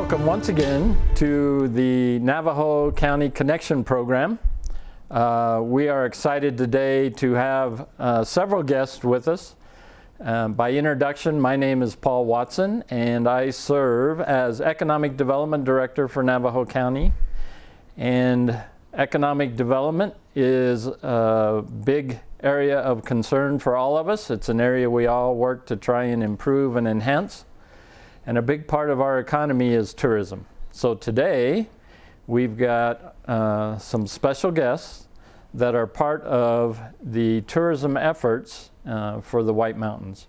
Welcome once again to the Navajo County Connection Program. We are excited today to have several guests with us. By introduction, my name is Paul Watson, and I serve as Economic Development Director for Navajo County. And economic development is a big area of concern for all of us. It's an area we all work to try and improve and enhance. And a big part of our economy is tourism. So today, we've got some special guests that are part of the tourism efforts for the White Mountains.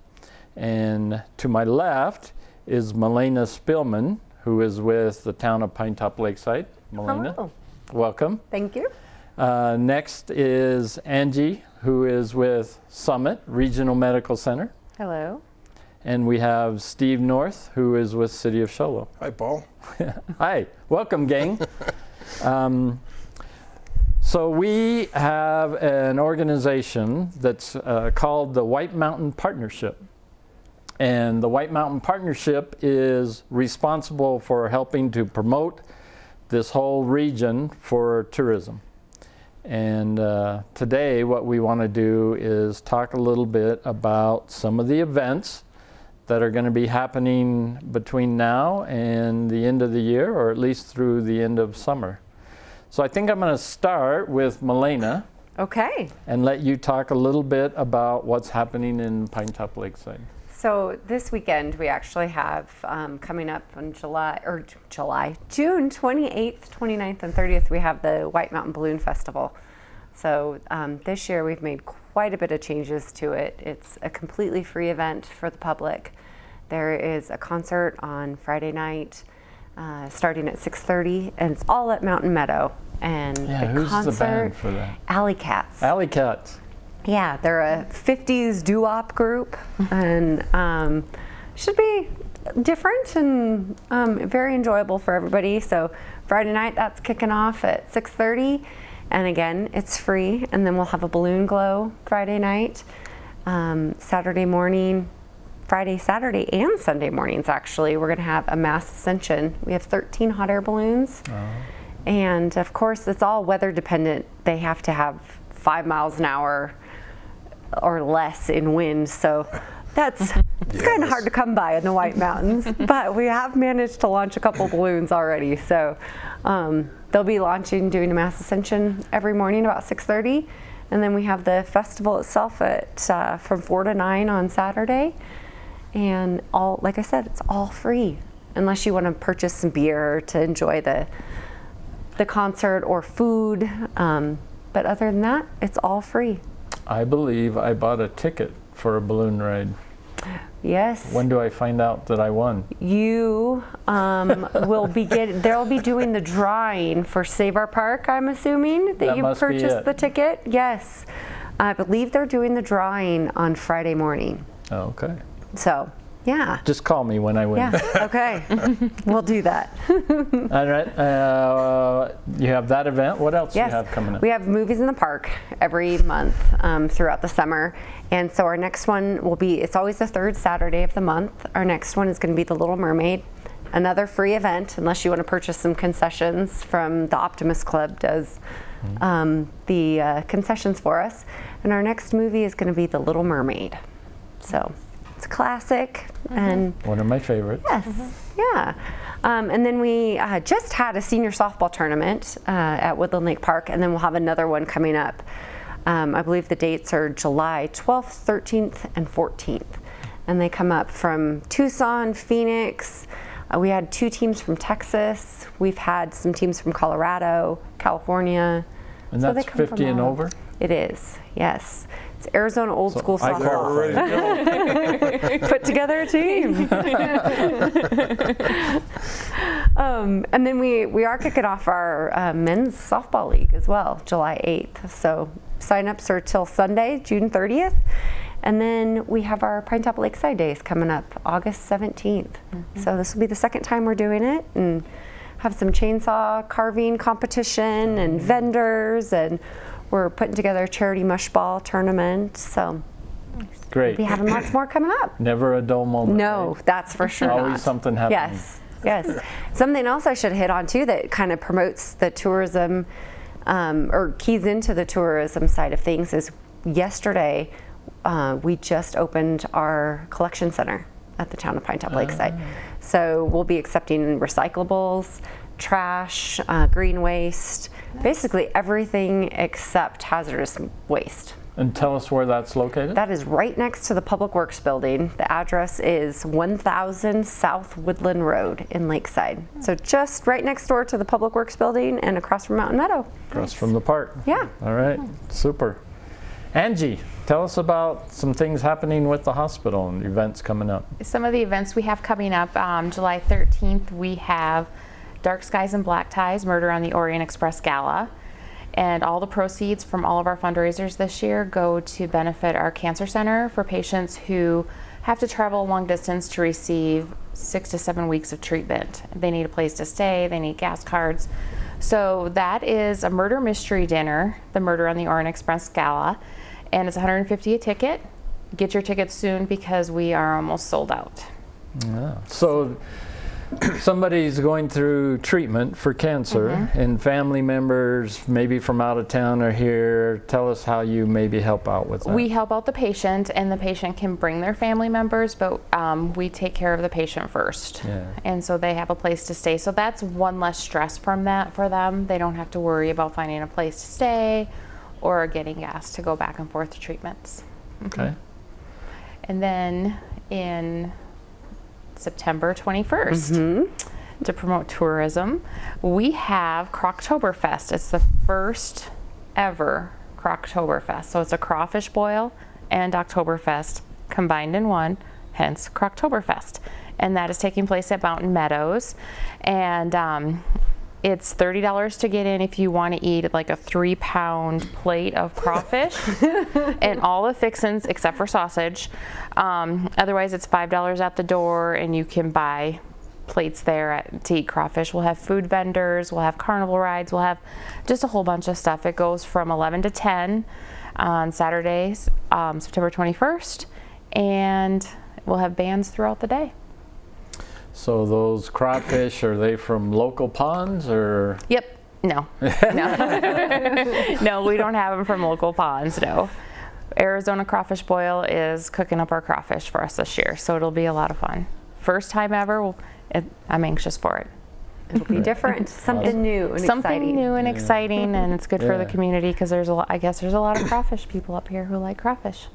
And to my left is Melaina Spillman, who is with the town of Pinetop-Lakeside. Melaina, hello. Welcome. Thank you. Next is Angie, who is with Summit Regional Medical Center. Hello. And we have Steve North, who is with City of Show Low. Hi, Paul. Hi, welcome, gang. So we have an organization that's called the White Mountain Partnership. And the White Mountain Partnership is responsible for helping to promote this whole region for tourism. And today what we want to do is talk a little bit about some of the events that are going to be happening between now and the end of the year, or at least through the end of summer. So I think I'm going to start with Melaina. Okay. And let you talk a little bit about what's happening in Pinetop-Lakeside. So this weekend we actually have coming up on June 28th, 29th, and 30th, we have the White Mountain Balloon Festival. So this year we've made quite a bit of changes to it. It's a completely free event for the public. There is a concert on Friday night starting at 6:30, and it's all at Mountain Meadow. And who's the band for that? Alley Cats. Alley Cats. Yeah, they're a 50s doo-wop group, and should be different and very enjoyable for everybody. So Friday night, that's kicking off at 6:30. And again, it's free. And then we'll have a balloon glow Friday night, Saturday morning, Friday, Saturday, and Sunday mornings, actually. We're going to have a mass ascension. We have 13 hot air balloons. And of course, it's all weather dependent. They have to have 5 miles an hour or less in wind. So it's kind of hard to come by in the White Mountains. But we have managed to launch a couple balloons already. So they'll be doing a mass ascension every morning about 6:30. And then we have the festival itself at from 4 to 9 on Saturday. And like I said, it's all free, unless you want to purchase some beer to enjoy the concert or food. But other than that, it's all free. I believe I bought a ticket for a balloon ride. Yes. When do I find out that I won? You they'll be doing the drawing for Save Our Park, I'm assuming, that you purchased the ticket. Yes. I believe they're doing the drawing on Friday morning. Oh, okay. So, yeah. Just call me when I win. Yeah, okay. We'll do that. All right. You have that event. What else do you have coming up? We have movies in the park every month throughout the summer. And so our next one will be, it's always the third Saturday of the month. Our next one is going to be The Little Mermaid, another free event, unless you want to purchase some concessions from the Optimist Club does the concessions for us. And our next movie is going to be The Little Mermaid. So it's a classic. And one of my favorites. Yes, yeah. And then we just had a senior softball tournament at Woodland Lake Park, and then we'll have another one coming up. I believe the dates are July 12th, 13th, and 14th. And they come up from Tucson, Phoenix. We had 2 teams from Texas. We've had some teams from Colorado, California. And that's 50 and over? It is, yes. It's Arizona old school softball. We're ready to go. Put together a team. And then we are kicking off our men's softball league as well, July 8th. So sign-ups are till Sunday, June 30th. And then we have our Pinetop-Lakeside days coming up August 17th. So this will be the second time we're doing it, and have some chainsaw carving competition and vendors, and we're putting together a charity mush ball tournament. So great. we'll be having lots more coming up. Never a dull moment. No, right? that's for sure. Always not. something happening. Yes. Yes. Something else I should hit on too that kind of promotes the tourism or keys into the tourism side of things is yesterday we just opened our collection center at the town of Pinetop-Lakeside. So we'll be accepting recyclables, trash, green waste, basically everything except hazardous waste. And tell us where that's located. That is right next to the Public Works building. The address is 1000 South Woodland Road in Lakeside. So just right next door to the Public Works building and across from Mountain Meadow. Across from the park. Yeah. All right, super. Angie, tell us about some things happening with the hospital and events coming up. Some of the events we have coming up, July 13th, we have Dark Skies and Black Ties, Murder on the Orient Express Gala. And all the proceeds from all of our fundraisers this year go to benefit our cancer center for patients who have to travel a long distance to receive 6 to 7 weeks of treatment. They need a place to stay, they need gas cards. So that is a murder mystery dinner, the Murder on the Orient Express Gala, and it's $150 a ticket. Get your tickets soon because we are almost sold out. Yeah. So somebody's going through treatment for cancer and family members maybe from out of town are here. Tell us how you maybe help out with that. We help out the patient, and the patient can bring their family members, but we take care of the patient first. Yeah. And so they have a place to stay. So that's one less stress from that for them. They don't have to worry about finding a place to stay or getting gas to go back and forth to treatments. Okay. And then in September 21st, to promote tourism, we have Croctoberfest. It's the first ever Croctoberfest. So it's a crawfish boil and Oktoberfest combined in one, hence Croctoberfest. And that is taking place at Mountain Meadows. And it's $30 to get in if you want to eat like a 3-pound plate of crawfish and all the fixins except for sausage. Otherwise, it's $5 at the door, and you can buy plates there to eat crawfish. We'll have food vendors, we'll have carnival rides, we'll have just a whole bunch of stuff. It goes from 11 to 10 on Saturdays, September 21st, and we'll have bands throughout the day. So those crawfish, are they from local ponds or? Yep. No. No. No, we don't have them from local ponds, no. Arizona Crawfish Boil is cooking up our crawfish for us this year, so it'll be a lot of fun. First time ever, I'm anxious for it. It'll be different, something new and Something exciting. new and exciting, and it's good for the Yeah. community because I guess there's a lot of crawfish people up here who like crawfish.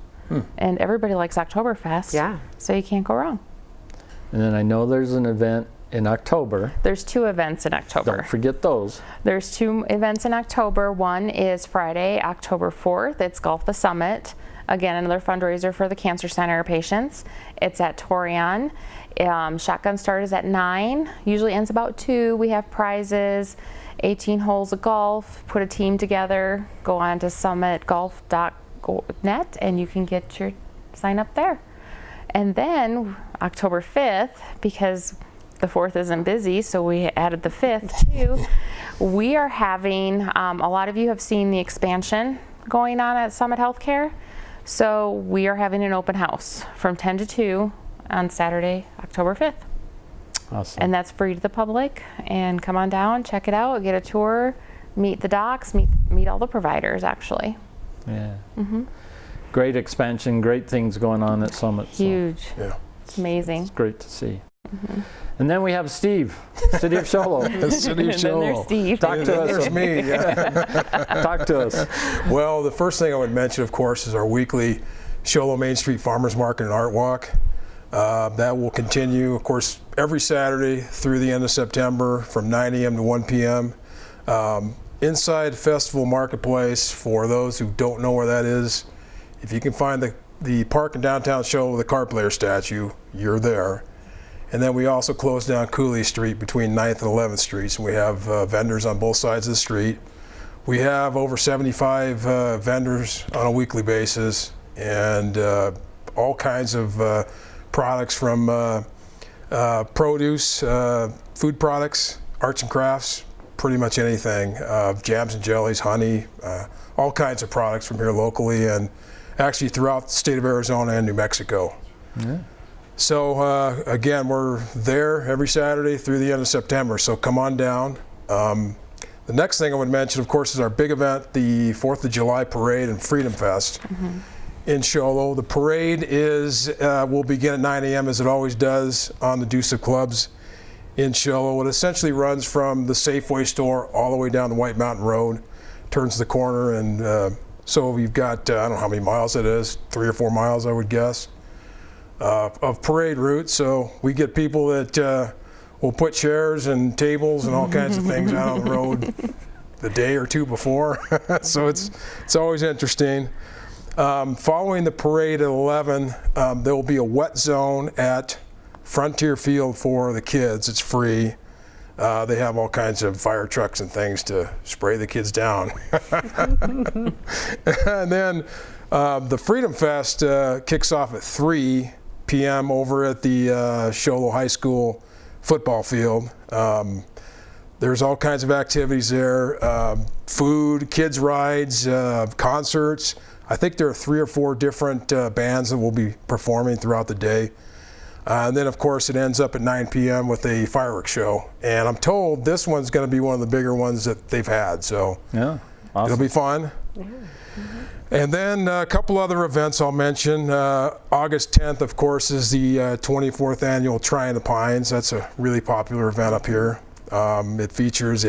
And everybody likes Oktoberfest, Yeah. so you can't go wrong. And then I know there's an event in October. There's 2 events in October. Don't forget those. There's 2 events in October. One is Friday, October 4th. It's Golf the Summit. Again, another fundraiser for the Cancer Center patients. It's at Torion. Shotgun start is at 9. Usually ends about 2. We have prizes, 18 holes of golf. Put a team together. Go on to summitgolf.net and you can get your sign up there. And then October 5th, because the 4th isn't busy, so we added the 5th too. We are having, a lot of you have seen the expansion going on at Summit Healthcare. So we are having an open house from 10 to 2 on Saturday, October 5th. Awesome. And that's free to the public. And come on down, check it out, get a tour, meet the docs, meet all the providers actually. Yeah. Great expansion, great things going on at Summit. so Huge. Yeah. It's amazing. It's great to see. And then we have Steve, City of Show Low. The City of And then there's Show. Steve. Talk to us. There's me. Yeah. Talk to us. Well, the first thing I would mention, of course, is our weekly Show Low Main Street Farmers Market and Art Walk. That will continue, of course, every Saturday through the end of September from 9 a.m. to 1 p.m. Inside Festival Marketplace, for those who don't know where that is, if you can find the Park and Downtown Show with the card player statue, you're there. And then we also close down Cooley Street between 9th and 11th Streets, and we have vendors on both sides of the street. We have over 75 vendors on a weekly basis, and all kinds of products from produce, food products, arts and crafts, pretty much anything, jams and jellies, honey, all kinds of products from here locally and actually throughout the state of Arizona and New Mexico. Yeah. So again, we're there every Saturday through the end of September, so come on down. The next thing I would mention, of course, is our big event, the 4th of July Parade and Freedom Fest in Show Low. The parade will begin at 9 a.m. as it always does on the Deuce of Clubs in Show Low. It essentially runs from the Safeway store all the way down the White Mountain Road, turns the corner, and so you've got, I don't know how many miles it is, 3 or 4 miles I would guess, of parade route. So we get people that will put chairs and tables and all kinds of things out on the road the day or two before. So it's always interesting. Following the parade at 11, there will be a wet zone at Frontier Field for the kids. It's free. They have all kinds of fire trucks and things to spray the kids down. And then the Freedom Fest kicks off at 3 p.m. over at the Show Low High School football field. There's all kinds of activities there, food, kids rides, concerts. I think there are 3 or 4 different bands that will be performing throughout the day. And then, of course, it ends up at 9 p.m. with a fireworks show. And I'm told this one's going to be one of the bigger ones that they've had. So Yeah, awesome. it'll be fun. Yeah. And then a couple other events I'll mention. August 10th, of course, is the 24th annual Try in the Pines. That's a really popular event up here. It features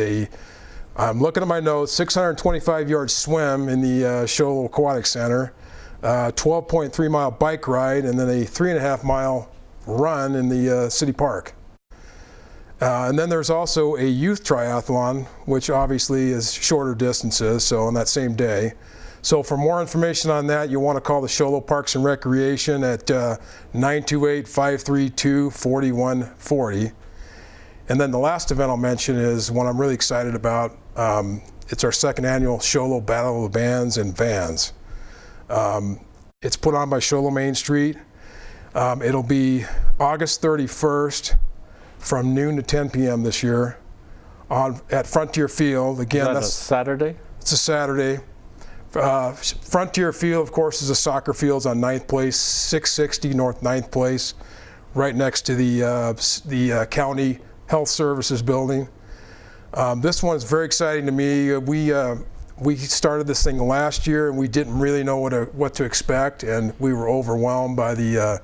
I'm looking at my notes, 625-yard swim in the Show Low Aquatic Center, 12.3-mile bike ride, and then a 3.5-mile run in the city park. And then there's also a youth triathlon, which obviously is shorter distances, so on that same day. So for more information on that, you want to call the Show Low Parks and Recreation at 928-532-4140. And then the last event I'll mention is one I'm really excited about. It's our 2nd annual Show Low Battle of the Bands and Vans. It's put on by Show Low Main Street. It'll be August 31st from noon to 10 p.m. this year at Frontier Field. Again, That's a Saturday? It's a Saturday. Frontier Field, of course, is a soccer field on 9th Place, 660 North 9th Place, right next to the County Health Services building. This one's very exciting to me. We started this thing last year, and we didn't really know what to expect, and we were overwhelmed by the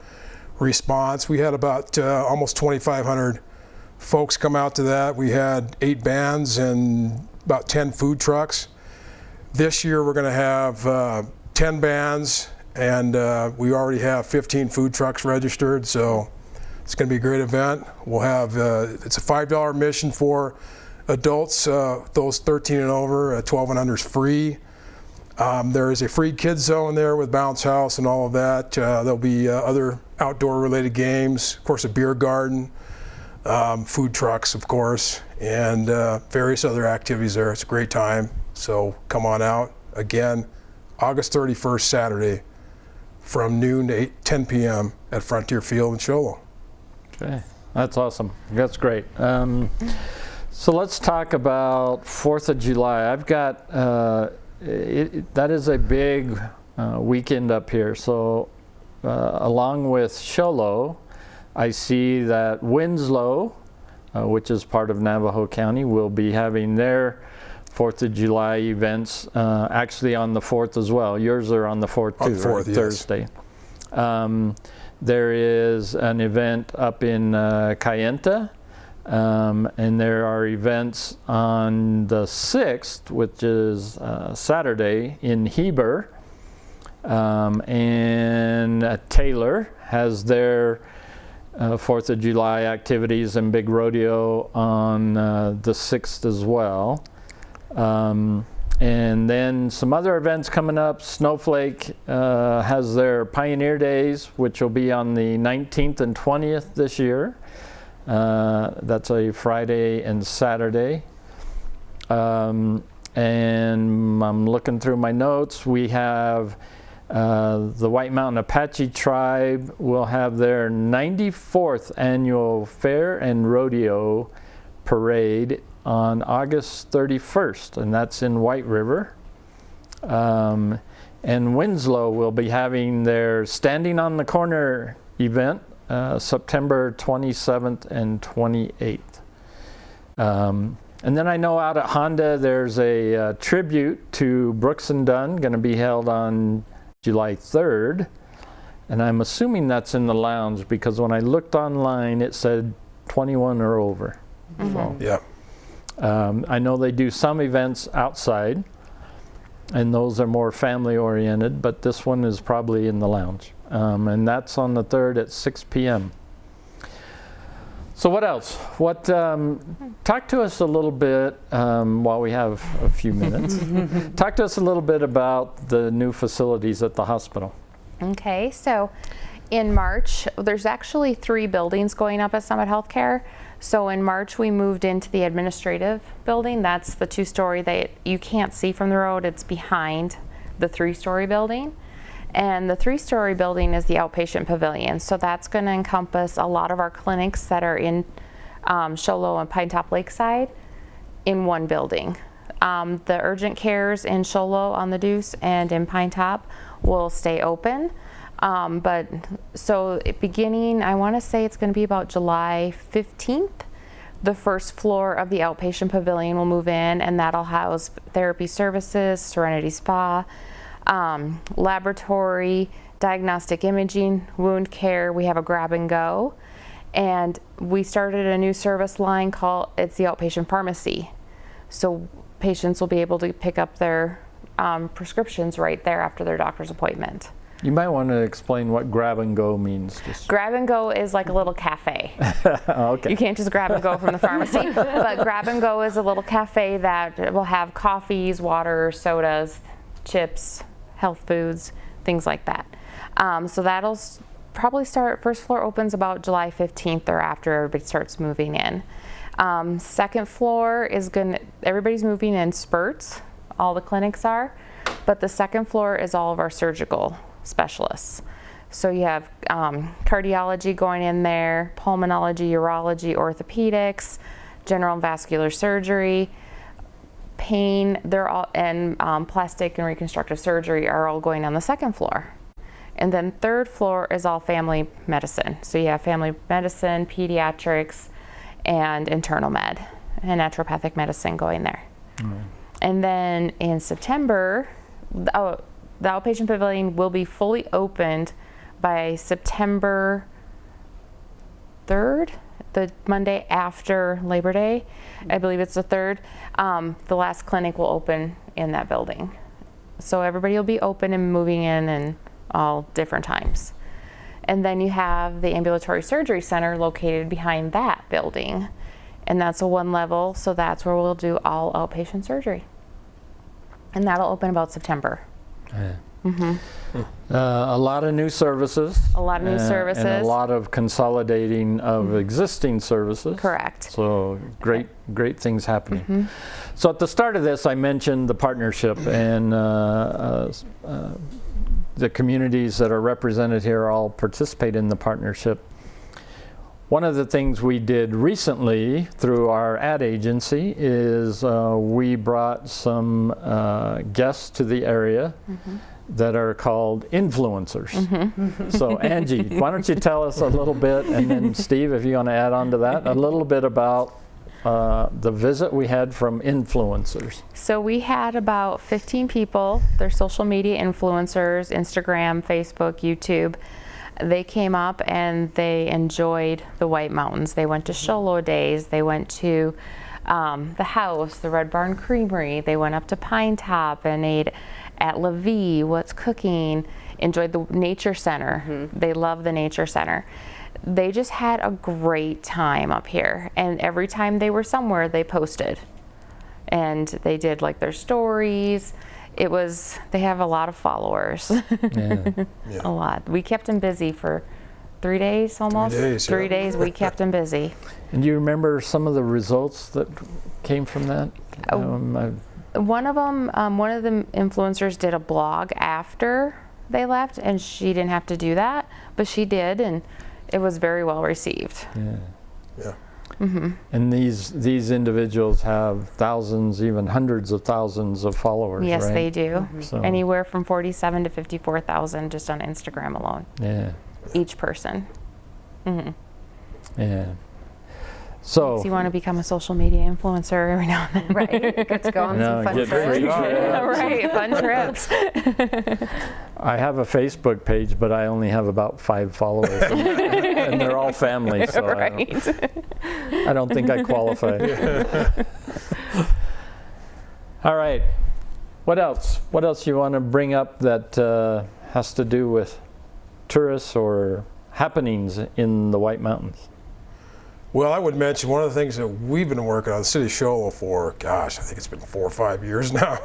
response. We had about almost 2,500 folks come out to that. We had 8 bands and about 10 food trucks. This year we're going to have 10 bands, and we already have 15 food trucks registered, so it's going to be a great event. We'll have, it's a $5 admission for adults, those 13 and over, 12 and under is free. There is a free kids zone there with bounce house and all of that. There'll be other outdoor related games, of course a beer garden, food trucks of course, and various other activities there. It's a great time, so come on out. Again, August 31st, Saturday, from noon to 10 p.m. at Frontier Field in Show Low. Okay, that's awesome. That's great. So let's talk about 4th of July. I've got, that is a big weekend up here. So along with Show Low, I see that Winslow, which is part of Navajo County, will be having their 4th of July events actually on the 4th as well. Yours are on the 4th too, on the 4th, right? yes. Thursday. There is an event up in Kayenta. And there are events on the 6th, which is Saturday, in Heber. And Taylor has their 4th of July activities and big rodeo on the 6th as well. And then some other events coming up. Snowflake has their Pioneer Days, which will be on the 19th and 20th this year. That's a Friday and Saturday. And I'm looking through my notes. We have the White Mountain Apache Tribe will have their 94th annual Fair and Rodeo Parade on August 31st, and that's in White River. And Winslow will be having their Standing on the Corner event September 27th and 28th. And then I know out at Honda there's a tribute to Brooks and Dunn going to be held on July 3rd. And I'm assuming that's in the lounge because when I looked online it said 21 or over. So, Yeah. I know they do some events outside, and those are more family oriented, but this one is probably in the lounge. And that's on the 3rd at 6 p.m. So what else? Talk to us a little bit, while we have a few minutes. Talk to us a little bit about the new facilities at the hospital. Okay, so in March, there's actually 3 buildings going up at Summit Healthcare. So in March, we moved into the administrative building. That's the 2-story that you can't see from the road. It's behind the 3-story building. And the 3-story building is the outpatient pavilion. So that's going to encompass a lot of our clinics that are in Show Low and Pinetop-Lakeside in one building. The urgent cares in Show Low on the Deuce and in Pinetop will stay open. But so beginning, I want to say it's going to be about July 15th, the first floor of the outpatient pavilion will move in, and that'll house therapy services, Serenity Spa, laboratory, diagnostic imaging, wound care. We have a grab and go, and we started a new service line called, it's the outpatient pharmacy. So patients will be able to pick up their prescriptions right there after their doctor's appointment. You might want to explain what grab and go means. Grab and go is like a little cafe. Okay. You can't just grab and go from the pharmacy, but grab and go is a little cafe that will have coffees, water, sodas, chips, health foods, things like that. So that'll probably start, first floor opens about July 15th or after everybody starts moving in. Second floor is everybody's moving in spurts, all the clinics are, but the second floor is all of our surgical specialists. So you have cardiology going in there, pulmonology, urology, orthopedics, general and vascular surgery, pain, they're all, and plastic and reconstructive surgery are all going on the second floor. And then third floor is all family medicine. So you have family medicine, pediatrics, and internal med, and naturopathic medicine going there. And then in September, the outpatient pavilion will be fully opened by September 3rd, the Monday after Labor Day. I believe it's the 3rd. The last clinic will open in that building. So everybody will be open and moving in and all different times. And then you have the ambulatory surgery center located behind that building. And that's a 1 level, so that's where we'll do all outpatient surgery. And that'll open about September. Yeah. A lot of new services. A lot of new services. And a lot of consolidating of existing services. Correct. So great things happening. So at the start of this, I mentioned the partnership and the communities that are represented here all participate in the partnership. One of the things we did recently through our ad agency is we brought some guests to the area that are called influencers. So Angie, why don't you tell us a little bit, and then Steve, if you want to add on to that, a little bit about the visit we had from influencers. So we had about 15 people. They're social media influencers, Instagram, Facebook, YouTube. They came up and they enjoyed the White Mountains. They went to Show Low days. They went to the house, the Red Barn Creamery. They went up to Pinetop and ate at La Vie, What's Cooking, enjoyed the Nature Center. They love the Nature Center. They just had a great time up here. And every time they were somewhere, they posted. And they did like their stories. They have a lot of followers. Yeah. A lot. We kept them busy for 3 days almost. 3 days, 3 yeah. days we kept them busy. And do you remember some of the results that came from that? One of the influencers did a blog after they left, and she didn't have to do that, but she did, and it was very well received. Yeah. And these individuals have thousands, even hundreds of thousands of followers, Yes, right? they do. So- Anywhere from 47 to 54,000 just on Instagram alone, Yeah. each person. Yeah. So So you want to become a social media influencer every now and then. Right. Get to go on No, some fun get trips. free Right, fun trips. I have a Facebook page, but I only have about 5 followers, and they're all family, so Right. I don't think I qualify. All right. What else? What else you want to bring up that has to do with tourists or happenings in the White Mountains? Well, I would mention one of the things that we've been working on, the city of Show Low for, gosh, I think it's been 4 or 5 years now,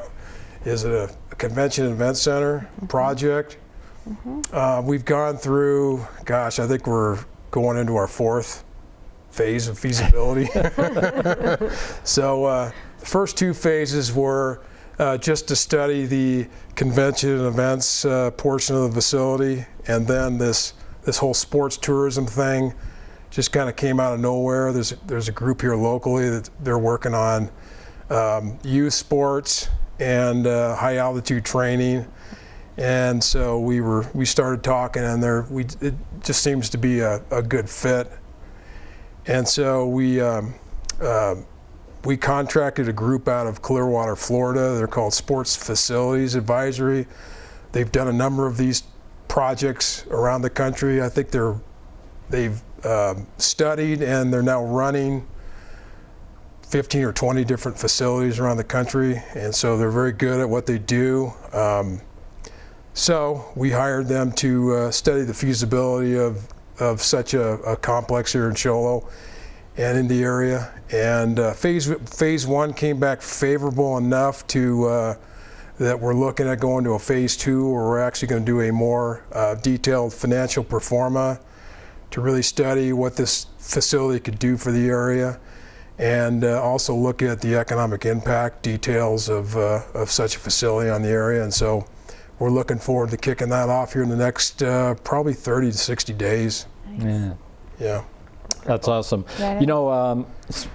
is a convention and event center project. We've gone through, gosh, I think we're going into our 4th phase of feasibility. So the first 2 phases were just to study the convention and events portion of the facility, and then this whole sports tourism thing just kind of came out of nowhere. There's a group here locally that they're working on youth sports and high altitude training, and so we started talking, and it just seems to be a good fit, and so we contracted a group out of Clearwater, Florida. They're called Sports Facilities Advisory. They've done a number of these projects around the country. I think they've studied and they're now running 15 or 20 different facilities around the country, and so they're very good at what they do. So we hired them to study the feasibility of such a complex here in Show Low and in the area. And phase 1 came back favorable enough to that we're looking at going to a phase 2, where we're actually going to do a more detailed financial pro forma to really study what this facility could do for the area, and also look at the economic impact details of such a facility on the area. And so we're looking forward to kicking that off here in the next probably 30 to 60 days. Yeah. Yeah. That's awesome. Yeah. You know,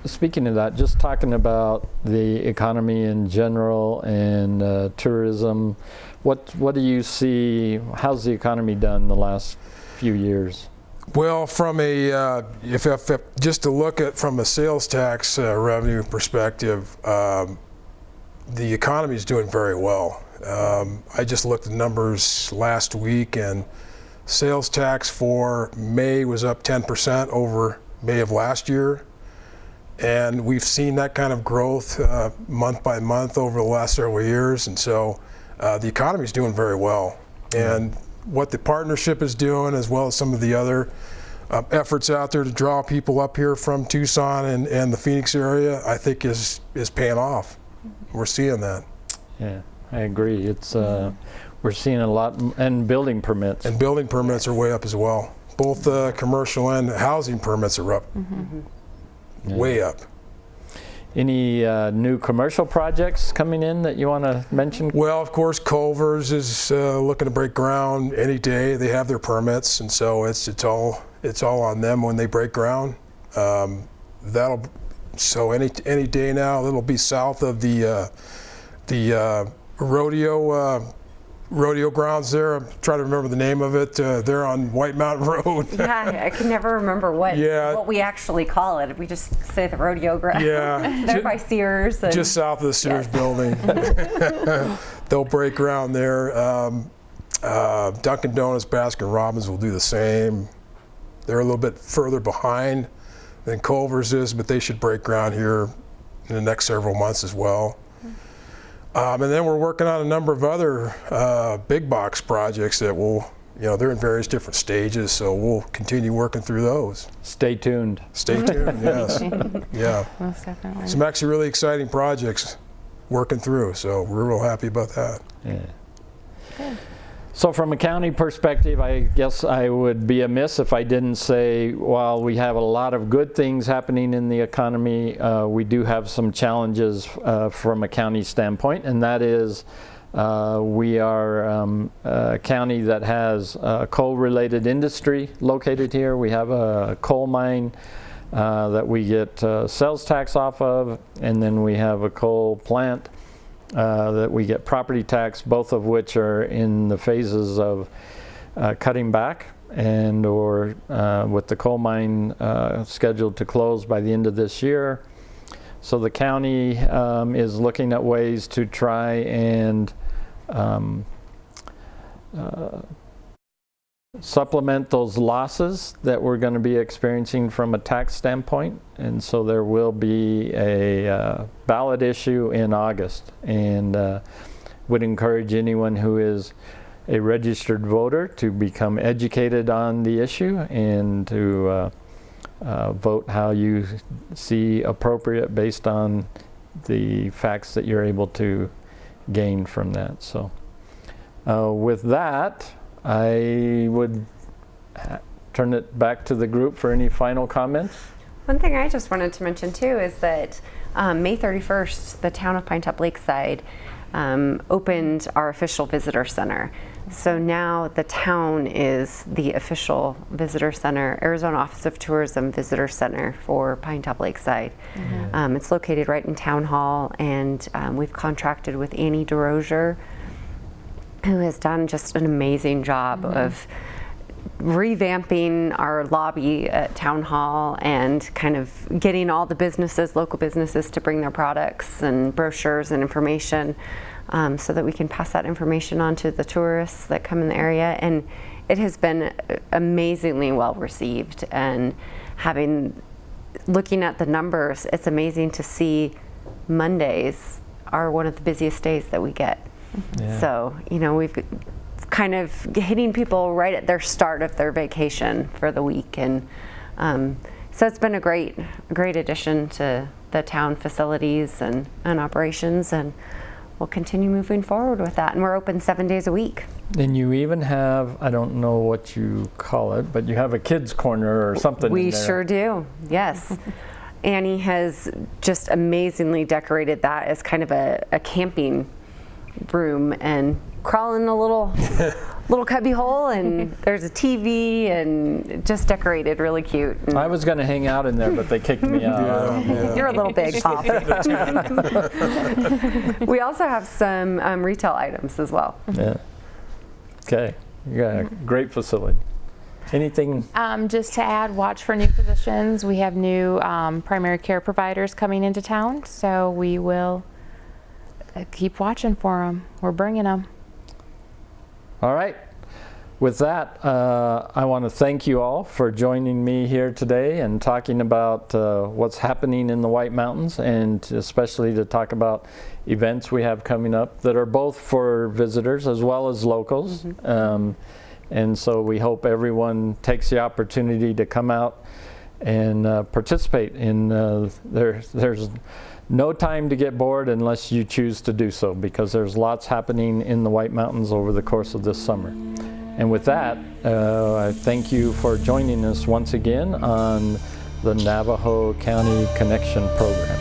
speaking of that, just talking about the economy in general and tourism, what do you see? How's the economy done the last few years? Well, from a if just to look at from a sales tax revenue perspective, the economy is doing very well. I just looked at numbers last week, and sales tax for May was up 10% over May of last year, and we've seen that kind of growth month by month over the last several years, and so the economy is doing very well. And what the partnership is doing, as well as some of the other efforts out there to draw people up here from Tucson and the Phoenix area, I think is paying off. We're seeing that. Yeah, I agree. It's we're seeing a lot, and building permits. And building permits are way up as well. Both commercial and housing permits are up, way up. Any new commercial projects coming in that you want to mention? Well, of course, Culver's is looking to break ground any day. They have their permits, and so it's all on them when they break ground. So any day now, it'll be south of the rodeo grounds there. I'm trying to remember the name of it. They're on White Mountain Road. Yeah, I can never remember what we actually call it. We just say the rodeo ground. Yeah. They're by Sears. Just south of the Sears building. They'll break ground there. Dunkin' Donuts, Baskin Robbins will do the same. They're a little bit further behind than Culver's is, but they should break ground here in the next several months as well. And then we're working on a number of other big box projects that they're in various different stages, so we'll continue working through those. Stay tuned. Stay tuned, yes. Yeah. Most definitely. Some actually really exciting projects working through, so we're real happy about that. Yeah. Good. So from a county perspective, I guess I would be amiss if I didn't say, while we have a lot of good things happening in the economy, we do have some challenges from a county standpoint, and that is we are a county that has a coal-related industry located here. We have a coal mine that we get sales tax off of, and then we have a coal plant that we get property tax, both of which are in the phases of cutting back. and or with the coal mine scheduled to close by the end of this year. So the county is looking at ways to try and supplement those losses that we're going to be experiencing from a tax standpoint. And so there will be a ballot issue in August, and would encourage anyone who is a registered voter to become educated on the issue and to vote how you see appropriate based on the facts that you're able to gain from that. So with that, I would turn it back to the group for any final comments. One thing I just wanted to mention too is that May 31st, the town of Pinetop-Lakeside opened our official visitor center. So now the town is the official visitor center, Arizona Office of Tourism Visitor Center for Pinetop-Lakeside. Mm-hmm. It's located right in Town Hall, and we've contracted with Annie DeRozier, who has done just an amazing job mm-hmm. of revamping our lobby at Town Hall and kind of getting all the businesses, local businesses, to bring their products and brochures and information so that we can pass that information on to the tourists that come in the area. And it has been amazingly well received. And looking at the numbers, it's amazing to see Mondays are one of the busiest days that we get. Yeah. So, we've kind of hitting people right at their start of their vacation for the week. And so it's been a great addition to the town facilities and operations, and we'll continue moving forward with that. And we're open 7 days a week. And you even have, I don't know what you call it, but you have a kids corner or something We in there. Sure do, yes. Annie has just amazingly decorated that as kind of a camping room, and crawl in a little cubby hole, and there's a TV, and just decorated really cute. And I was going to hang out in there, but they kicked me out. Yeah. You're a little big, Pop. We also have some retail items as well. Yeah. Okay. You got a great facility. Anything? Just to add, watch for new positions. We have new primary care providers coming into town, so we will keep watching for them. We're bringing them. All right. With that, I want to thank you all for joining me here today and talking about what's happening in the White Mountains, and especially to talk about events we have coming up that are both for visitors as well as locals. Mm-hmm. And so we hope everyone takes the opportunity to come out and participate in there's no time to get bored unless you choose to do so, because there's lots happening in the White Mountains over the course of this summer. And with that, I thank you for joining us once again on the Navajo County Connection program.